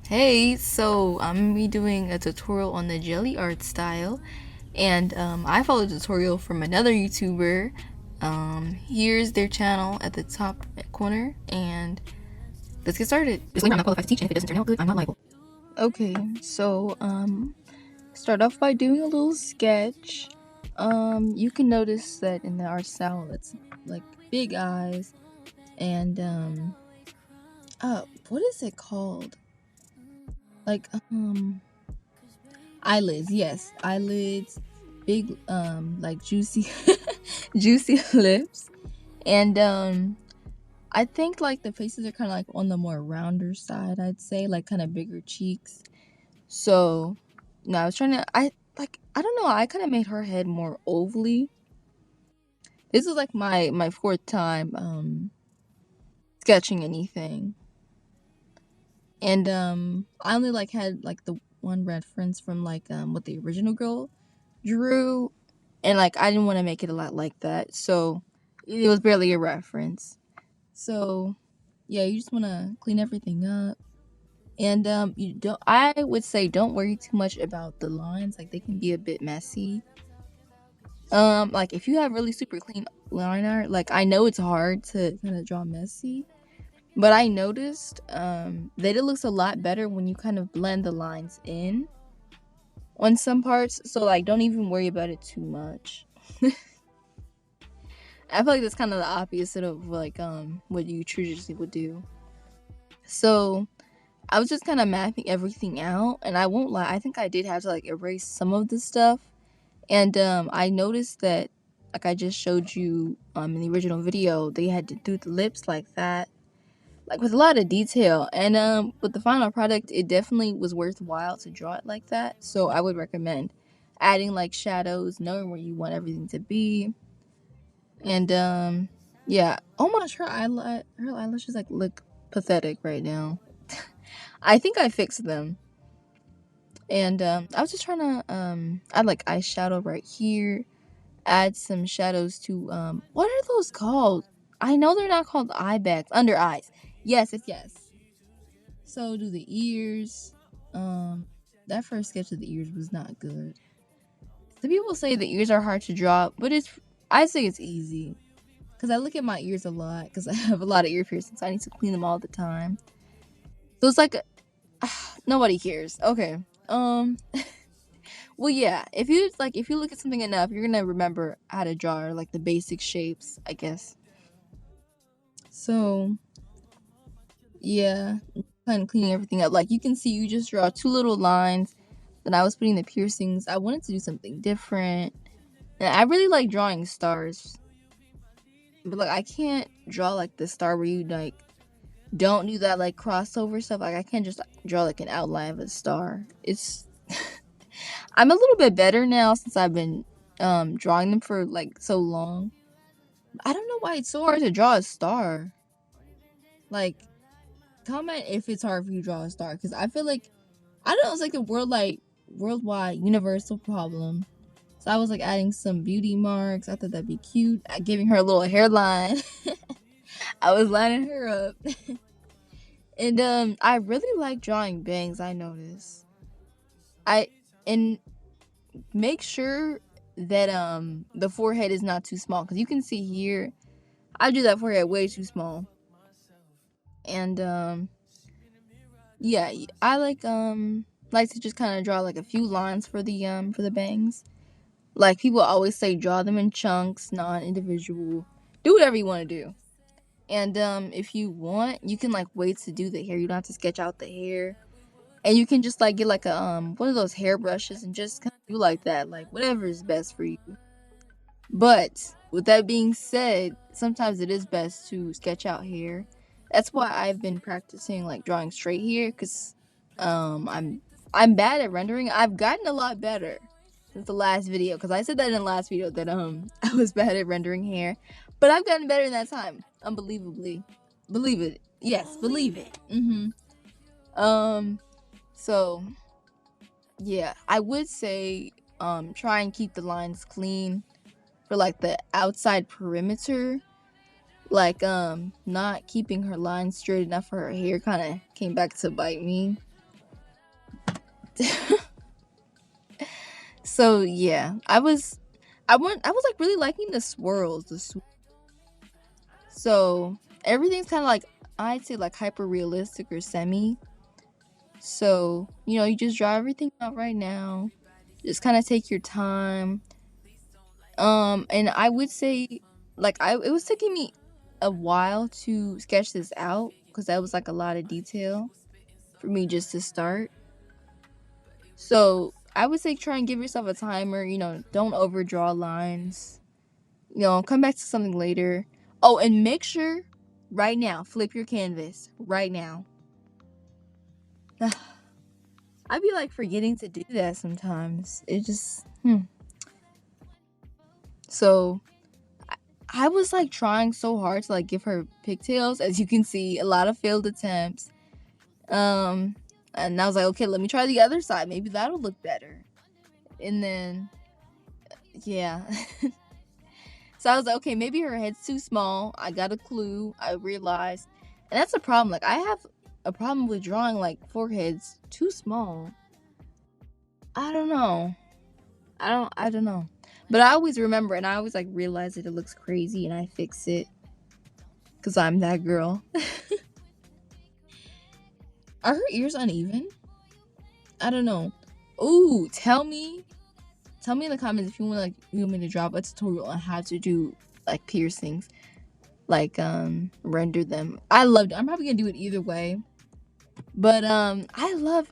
Hey, so I'm gonna be doing a tutorial on the jelly art style, and I followed a tutorial from another YouTuber. Here's their channel at the top corner, and let's get started. Disclaimer: I'm not qualified to teach, and if it doesn't turn out good, I'm not liable. Okay, so start off by doing a little sketch. You can notice that in the art style, it's like big eyes, and what is it called? Like eyelids, yes, eyelids, big like juicy juicy lips, and I think like the faces are kind of like on the more rounder side, I'd say, like kind of bigger cheeks. So no, I was trying to, I don't know, I kind of made her head more ovally. This is like my fourth time sketching anything, and I only like had like the one reference from like what the original girl drew, and like I didn't want to make it a lot like that, so it was barely a reference. So yeah, you just want to clean everything up, and you don't, I would say, don't worry too much about the lines, like they can be a bit messy. Like if you have really super clean line art, like I know it's hard to kind of draw messy, but I noticed that it looks a lot better when you kind of blend the lines in on some parts, so like don't even worry about it too much. I feel like that's kind of the opposite of like what you traditionally would do. So I was just kind of mapping everything out, and I won't lie, I think I did have to like erase some of the stuff. And I noticed that, like I just showed you in the original video, they had to do the lips like that, like with a lot of detail. And with the final product, it definitely was worthwhile to draw it like that. So I would recommend adding like shadows, knowing where you want everything to be. And yeah, oh my gosh, her eyelashes like look pathetic right now. I think I fixed them. And I was just trying to add like eyeshadow right here, add some shadows to what are those called? I know they're not called eye bags, under eyes. Yes. So do the ears. That first sketch of the ears was not good. Some people say the ears are hard to draw, but I say it's easy. Because I look at my ears a lot, because I have a lot of ear piercings. I need to clean them all the time. So it's like, nobody cares. Okay. Well, yeah. If you look at something enough, you're gonna remember how to draw, or like the basic shapes, I guess. So yeah, kind of cleaning everything up. Like you can see, you just draw two little lines. Then I was putting the piercings. I wanted to do something different, and I really like drawing stars. But like I can't draw like the star where you like don't do that like crossover stuff. Like I can't just draw like an outline of a star. It's I'm a little bit better now since I've been drawing them for like so long. I don't know why it's so hard to draw a star. Like, comment if it's hard for you to draw a star, because I feel like, I don't know, it's like a worldwide universal problem. So I was like adding some beauty marks. I thought that'd be cute. Giving her a little hairline. I was lining her up. And I really like drawing bangs, I noticed. I and make sure that the forehead is not too small, because you can see here I do that forehead way too small. And yeah, I like to just kind of draw like a few lines for the bangs. Like people always say, draw them in chunks, not individual. Do whatever you want to do. And if you want, you can like wait to do the hair. You don't have to sketch out the hair. And you can just like get like a one of those hair brushes and just kind of do like that, like whatever is best for you. But with that being said, sometimes it is best to sketch out hair. That's why I've been practicing like drawing straight hair, because I'm bad at rendering. I've gotten a lot better since the last video, because I said that in the last video that I was bad at rendering hair, but I've gotten better in that time, unbelievably. Believe it. Yes, believe it. So yeah, I would say try and keep the lines clean for like the outside perimeter. like not keeping her lines straight enough for her hair kind of came back to bite me. So yeah, I was like really liking the swirls, so everything's kind of like, I'd say like hyper realistic or semi. So you just draw everything out right now. Just kind of take your time. And I would say, like, it was taking me a while to sketch this out because that was like a lot of detail for me just to start. So I would say try and give yourself a timer. Don't overdraw lines. Come back to something later. Oh, and make sure right now, flip your canvas right now. I'd be like forgetting to do that sometimes. It just So I was like trying so hard to like give her pigtails. As you can see, a lot of failed attempts. And I was like, okay, let me try the other side. Maybe that'll look better. And then, yeah. So I was like, okay, maybe her head's too small. I got a clue. I realized. And that's a problem. Like, I have a problem with drawing like foreheads too small. I don't know. I don't know. But I always remember, and I always like realize that it looks crazy and I fix it. Because I'm that girl. Are her ears uneven? I don't know. Ooh, tell me in the comments if you want me to drop a tutorial on how to do like piercings, like render them. I'm probably gonna do it either way, but I love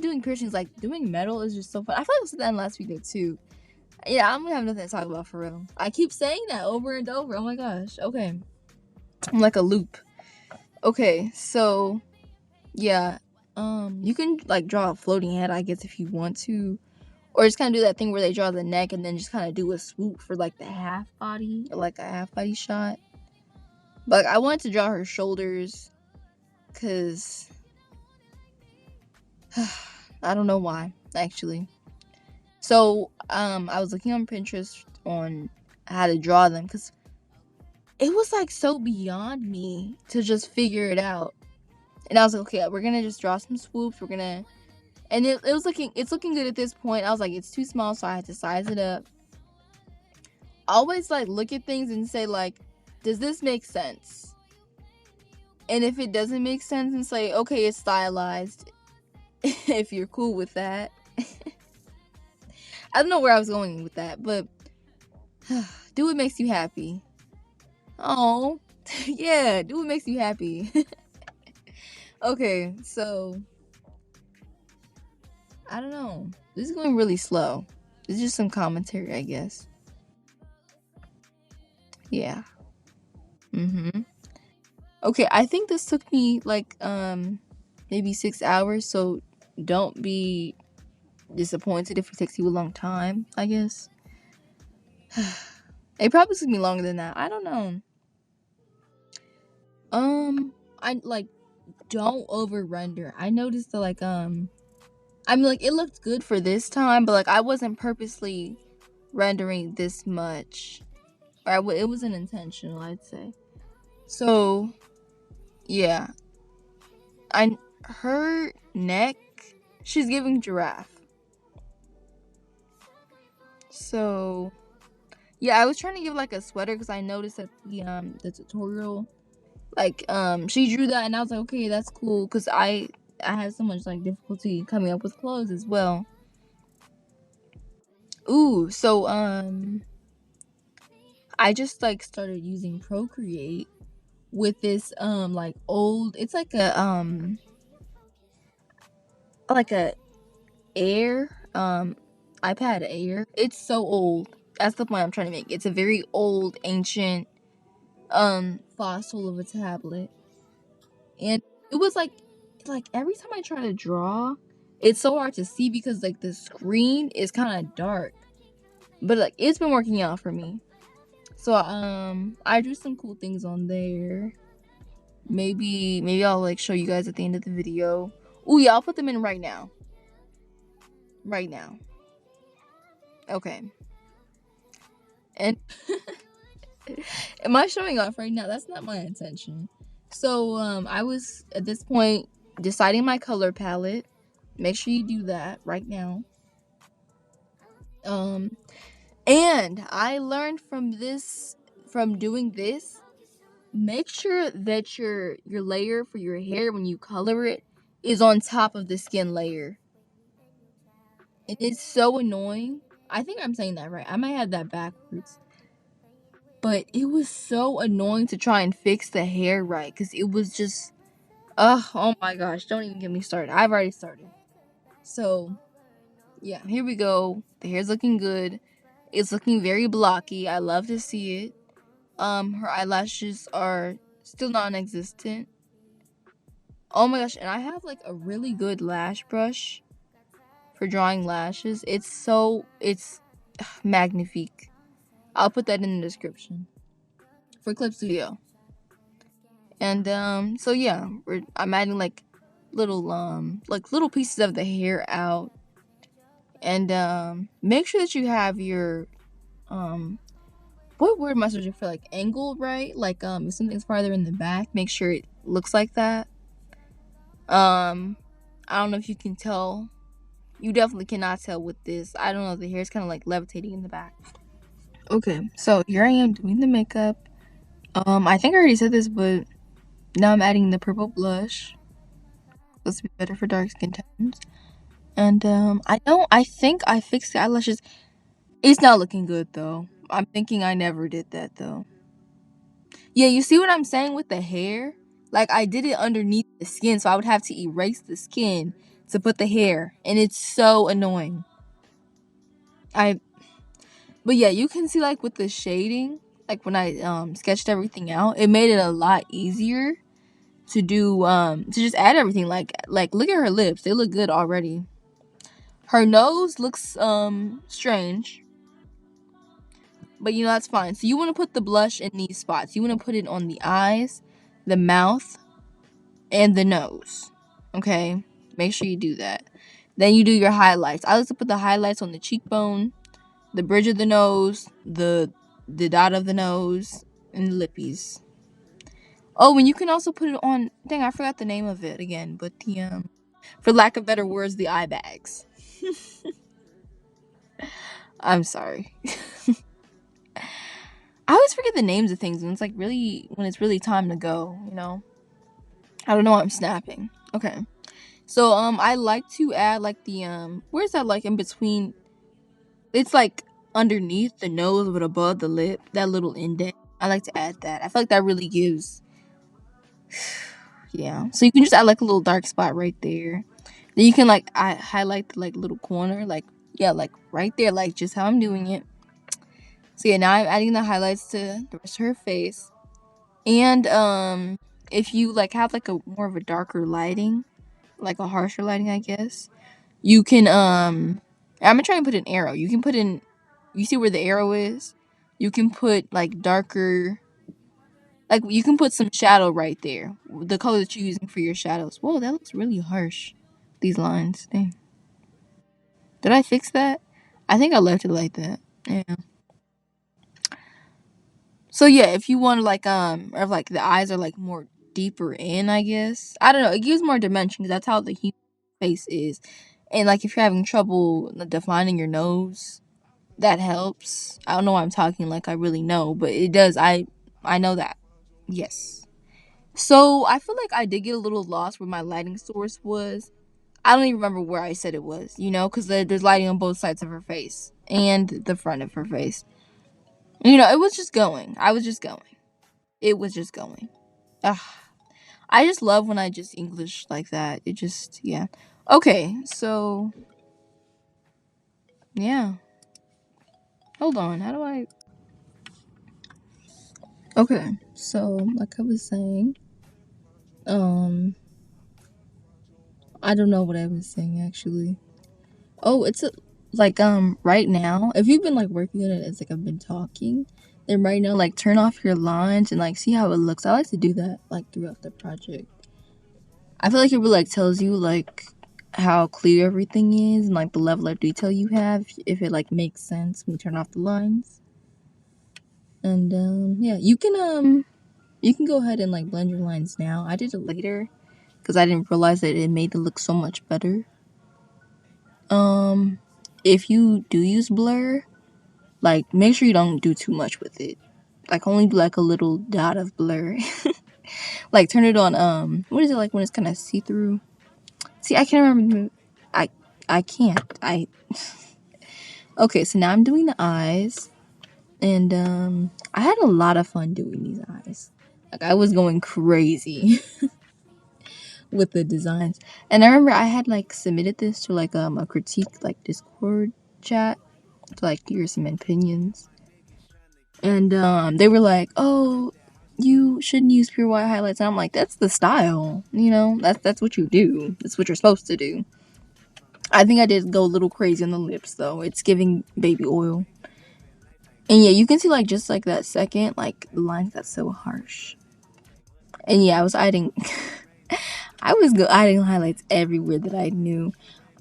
doing piercings. Like, doing metal is just so fun. I feel like I said that in the last video too. Yeah, I'm gonna have nothing to talk about for real. I keep saying that over and over. Oh my gosh. Okay, I'm like a loop. Okay, so yeah, you can like draw a floating head, I guess, if you want to. Or just kind of do that thing where they draw the neck and then just kind of do a swoop for like the half body, or like a half body shot. But like, I wanted to draw her shoulders because I don't know why, actually. So I was looking on Pinterest on how to draw them because it was like so beyond me to just figure it out. And I was like, okay, we're gonna just draw some swoops. And it's looking good at this point. I was like, it's too small, so I had to size it up. Always like look at things and say like, does this make sense? And if it doesn't make sense, and say, okay, it's stylized. If you're cool with that. I don't know where I was going with that, but do what makes you happy. Oh, yeah, do what makes you happy. Okay, so I don't know. This is going really slow. It's just some commentary, I guess. Yeah. Okay, I think this took me like maybe 6 hours, so don't be disappointed if it takes you a long time, I guess. It probably took me longer than that. I don't know. I like, don't over render. I noticed that like like, it looked good for this time, but like I wasn't purposely rendering this much. It wasn't intentional, I'd say. So yeah, her neck, she's giving giraffe. So yeah, I was trying to give like a sweater because I noticed that the tutorial, like she drew that, and I was like, okay, that's cool, because I had so much like difficulty coming up with clothes as well. Ooh, so I just like started using Procreate with this like old, it's like a Air iPad Air. It's so old. That's the point I'm trying to make. It's a very old, ancient fossil of a tablet. And it was like every time I try to draw, it's so hard to see because like the screen is kind of dark. But like, it's been working out for me. So I drew some cool things on there. Maybe I'll like show you guys at the end of the video. Oh yeah, I'll put them in right now. Right now. Okay. And Am I showing off right now? That's not my intention. So I was at this point deciding my color palette. Make sure you do that right now. Um and I learned from doing this, make sure that your layer for your hair when you color it is on top of the skin layer. It is so annoying. I think I'm saying that right. I might have that backwards. But it was so annoying to try and fix the hair right because it was just, oh my gosh, don't even get me started. I've already started. So, yeah, here we go. The hair's looking good. It's looking very blocky. I love to see it. Her eyelashes are still non-existent. Oh my gosh, and I have like a really good lash brush for drawing lashes. It's magnifique. I'll put that in the description for Clip Studio. And so yeah, I'm adding like little pieces of the hair out. And make sure that you have your um what word am I searching for? Like angle, right? Like if something's farther in the back, make sure it looks like that. I don't know if you can tell. You definitely cannot tell with this. I don't know, the hair is kind of like levitating in the back. Okay, so here I am doing the makeup. I think I already said this, but now I'm adding the purple blush. Supposed to be better for dark skin tones. And I think I fixed the eyelashes. It's not looking good though. I'm thinking I never did that though. Yeah, you see what I'm saying with the hair? Like I did it underneath the skin, so I would have to erase the skin to put the hair, and it's so annoying. I But yeah, you can see like with the shading, like when I sketched everything out, it made it a lot easier to do to just add everything. Like look at her lips. They look good already. Her nose looks strange, but you know that's fine. So you want to put the blush in these spots. You want to put it on the eyes, the mouth, and the nose. Okay? Make sure you do that. Then you do your highlights. I like to put the highlights on the cheekbone, the bridge of the nose, the dot of the nose, and the lippies. Oh, and you can also put it on. Dang, I forgot the name of it again. But the for lack of better words, the eye bags. I'm sorry. I always forget the names of things when it's really time to go. You know. I don't know why I'm snapping. Okay. So I like to add like the where's that like in between? It's like underneath the nose but above the lip, that little indent. I like to add that. I feel like that really gives, yeah. So you can just add like a little dark spot right there. Then you can like highlight the like little corner, like yeah, like right there, like just how I'm doing it. So yeah, now I'm adding the highlights to the rest of her face. And if you like have like a more of a darker lighting, like a harsher lighting, I guess, you can I'm gonna try and put an arrow. You can put in, you see where the arrow is? You can put like darker, like you can put some shadow right there. The color that you're using for your shadows. Whoa, that looks really harsh. These lines. Dang. Did I fix that? I think I left it like that. Yeah. So yeah, if you want to like or if, like the eyes are like more deeper in, I guess. I don't know. It gives more dimension because that's how the human face is. And like if you're having trouble defining your nose, that helps. I don't know why I'm talking like I really know, but it does. I know that. Yes. So I feel like I did get a little lost where my lighting source was. I don't even remember where I said it was, you know, because there's lighting on both sides of her face and the front of her face. You know, it was just going. I was just going. It was just going. Ugh. I just love when I just English like that. It just, yeah. Okay, so, yeah. Hold on. How do I. Okay, so, like I was saying, um, I don't know what I was saying actually. Oh, it's like right now, if you've been like working on it as like I've been talking, then right now like turn off your lines and like see how it looks. I like to do that like throughout the project. I feel like it really like tells you like how clear everything is and like the level of detail you have if it like makes sense when you turn off the lines. And yeah, you can go ahead and like blend your lines now. I did it later because I didn't realize that it made it look so much better. If you do use blur, like make sure you don't do too much with it. Like only do like a little dot of blur. Like turn it on what is it like when it's kind of see-through? See, I can't remember. I can't. Okay, so now I'm doing the eyes, and I had a lot of fun doing these eyes. Like I was going crazy with the designs. And I remember I had like submitted this to like a critique like Discord chat to like hear some opinions. And they were like, "Oh, you shouldn't use pure white highlights." And I'm like, "That's the style, you know. That's what you do. That's what you're supposed to do." I think I did go a little crazy on the lips though. It's giving baby oil. And yeah, you can see like just like that second, like the lines got so harsh. And yeah, I was adding adding highlights everywhere that I knew.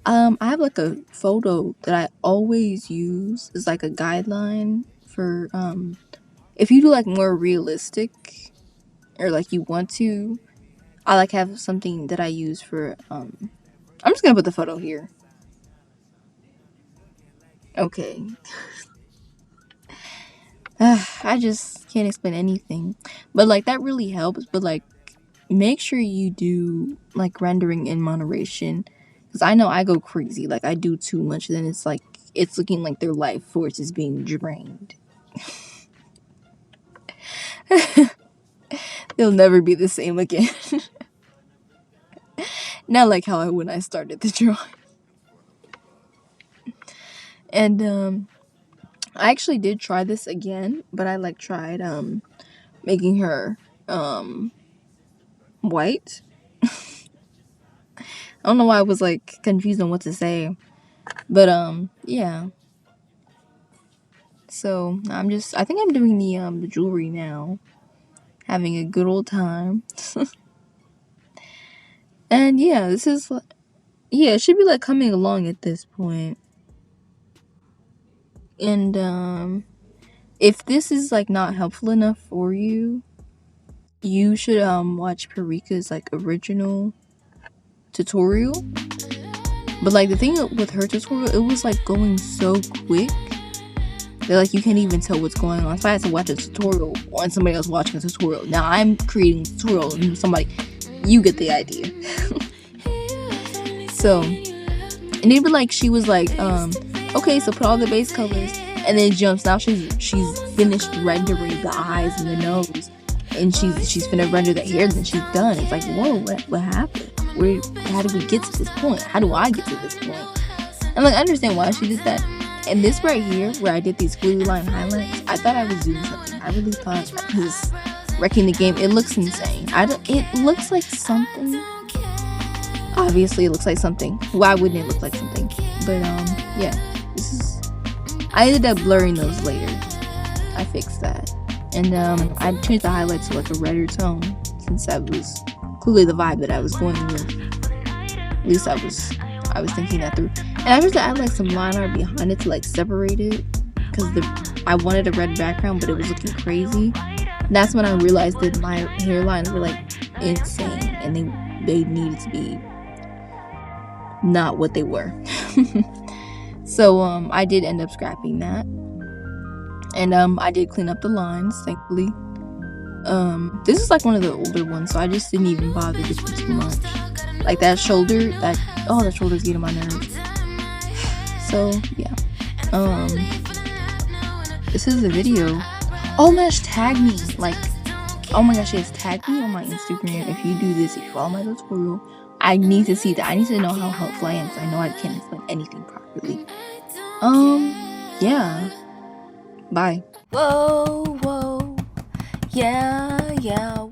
I have like a photo that I always use as like a guideline for if you do like more realistic or like you want to. I like have something that I use for I'm just gonna put the photo here. Okay. I just can't explain anything. But like that really helps, but like make sure you do like rendering in moderation, because I know I go crazy. Like I do too much, then it's like it's looking like their life force is being drained. They'll never be the same again. Not like how when I started the drawing. And I actually did try this again, but I like tried making her white. I don't know why I was like confused on what to say. But yeah. So I think I'm doing the jewelry now. Having a good old time. And yeah, this is yeah, it should be like coming along at this point. And if this is like not helpful enough for you, you should watch Parika's like original tutorial. But like the thing with her tutorial, it was like going so quick that like you can't even tell what's going on. So I had to watch a tutorial on somebody else watching a tutorial. Now I'm creating a tutorial and somebody, you get the idea. So, and even like she was like, okay, so put all the base colors, and then jumps. Now she's finished rendering the eyes and the nose, and she's finna render the hair, and she's done. It's like, whoa, what happened? How did we get to this point? How do I get to this point? And like I understand why she did that. And this right here, where I did these glue line highlights, I thought I was doing something. I really thought I was wrecking the game. It looks insane. It looks like something. Obviously, it looks like something. Why wouldn't it look like something? But yeah, this is. I ended up blurring those later. I fixed that, and I changed the highlights to like a redder tone since that was clearly the vibe that I was going with. At least I was thinking that through. And I tried to add like some line art behind it to like separate it, because I wanted a red background, but it was looking crazy. And that's when I realized that my hairlines were like insane, and they needed to be not what they were. So I did end up scrapping that, and I did clean up the lines, thankfully. This is like one of the older ones, so I just didn't even bother to put too much. Like that shoulder, that shoulder's getting on my nerves. So yeah, this is the video. Oh my gosh, tag me! Like, oh my gosh, yes, tag me on my Instagram if you do this. If you follow my tutorial, I need to see that. I need to know how helpful I am, because I know I can't explain anything properly. Yeah. Bye. Whoa, yeah.